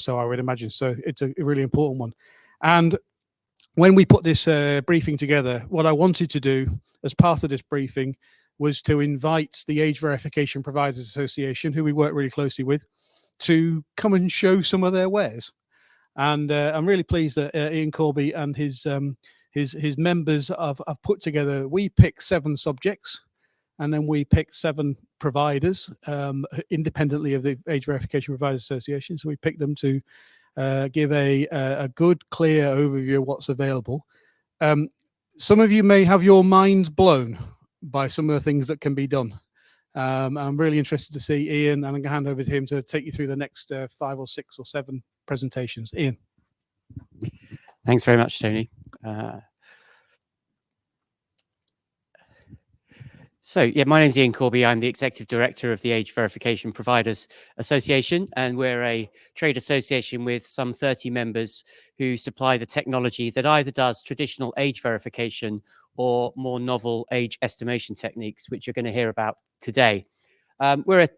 so, I would imagine. So it's a really important one. And when we put this briefing together, what I wanted to do as part of this briefing was to invite the Age Verification Providers Association, who we work really closely with, to come and show some of their wares. And I'm really pleased that Iain Corby and his members have put together. We picked 7 subjects, and then we picked 7 providers independently of the Age Verification Providers Association. So we picked them to give a good, clear overview of what's available. Some of you may have your minds blown by some of the things that can be done. I'm really interested to see Iain, and I'm going to hand over to him to take you through the next 5 or 6 or 7 presentations. Iain. Thanks very much, Tony. So, yeah, my name's Iain Corby. I'm the Executive Director of the Age Verification Providers Association, and we're a trade association with some 30 members who supply the technology that either does traditional age verification or more novel age estimation techniques, which you're going to hear about today. We're a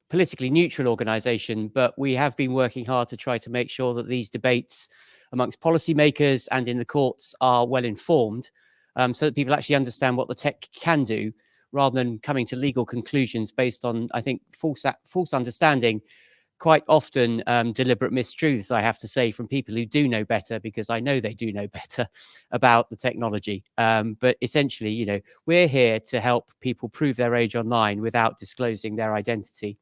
politically neutral organisation, but we have been working hard to try to make sure that these debates amongst policymakers and in the courts are well informed, so that people actually understand what the tech can do, rather than coming to legal conclusions based on, I think, false understanding, quite often deliberate mistruths, I have to say, from people who do know better, because I know they do know better about the technology. But essentially, you know, we're here to help people prove their age online without disclosing their identity.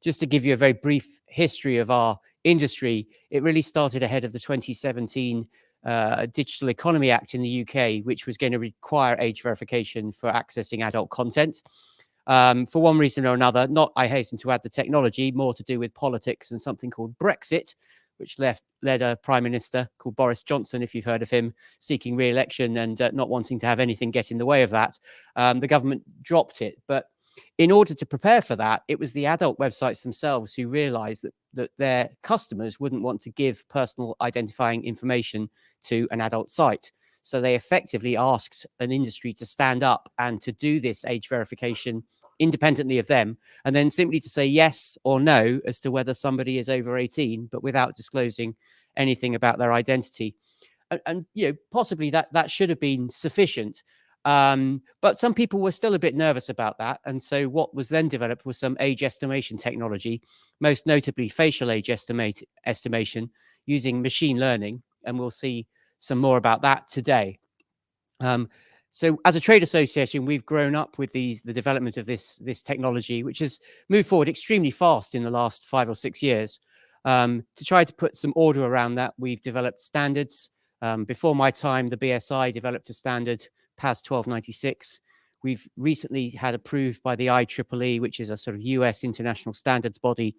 Just to give you a very brief history of our industry, it really started ahead of the 2017 Digital Economy Act in the UK, which was going to require age verification for accessing adult content. For one reason or another, not, I hasten to add, the technology, more to do with politics and something called Brexit, which led a prime minister called Boris Johnson, if you've heard of him, seeking re-election and not wanting to have anything get in the way of that. The government dropped it. But in order to prepare for that, it was the adult websites themselves who realized that their customers wouldn't want to give personal identifying information to an adult site. So they effectively asked an industry to stand up and to do this age verification independently of them, and then simply to say yes or no as to whether somebody is over 18, but without disclosing anything about their identity. And you know, possibly that should have been sufficient. But some people were still a bit nervous about that. And so what was then developed was some age estimation technology, most notably facial age estimation using machine learning. And we'll see some more about that today. So as a trade association, we've grown up with the development of this technology, which has moved forward extremely fast in the last 5 or 6 years. To try to put some order around that, we've developed standards. Before my time, the BSI developed a standard, PAS 1296. We've recently had approved by the IEEE, which is a sort of US international standards body,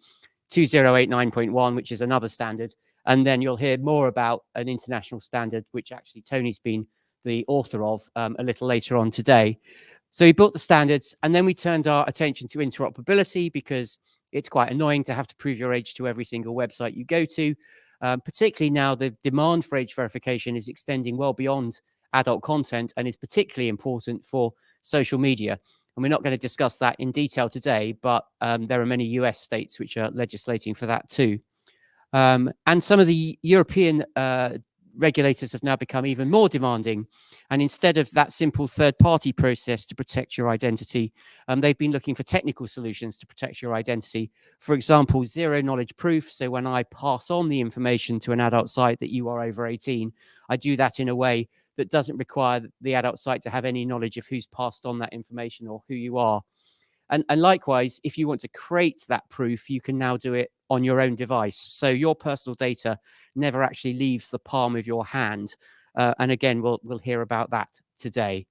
2089.1, which is another standard. And then you'll hear more about an international standard, which actually Tony's been the author of a little later on today. So we built the standards, and then we turned our attention to interoperability, because it's quite annoying to have to prove your age to every single website you go to. Particularly now, the demand for age verification is extending well beyond adult content and is particularly important for social media. And we're not going to discuss that in detail today, but there are many US states which are legislating for that too. And some of the European regulators have now become even more demanding. And instead of that simple third-party process to protect your identity, they've been looking for technical solutions to protect your identity. For example, zero-knowledge proof. So when I pass on the information to an adult site that you are over 18, I do that in a way that doesn't require the adult site to have any knowledge of who's passed on that information or who you are. And likewise, if you want to create that proof, you can now do it on your own device. So your personal data never actually leaves the palm of your hand. And again, we'll hear about that today.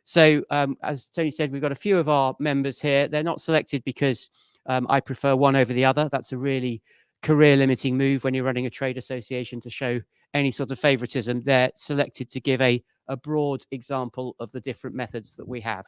So as Tony said, we've got a few of our members here. They're not selected because I prefer one over the other. That's a really career-limiting move when you're running a trade association, to show any sort of favoritism. They're selected to give a broad example of the different methods that we have.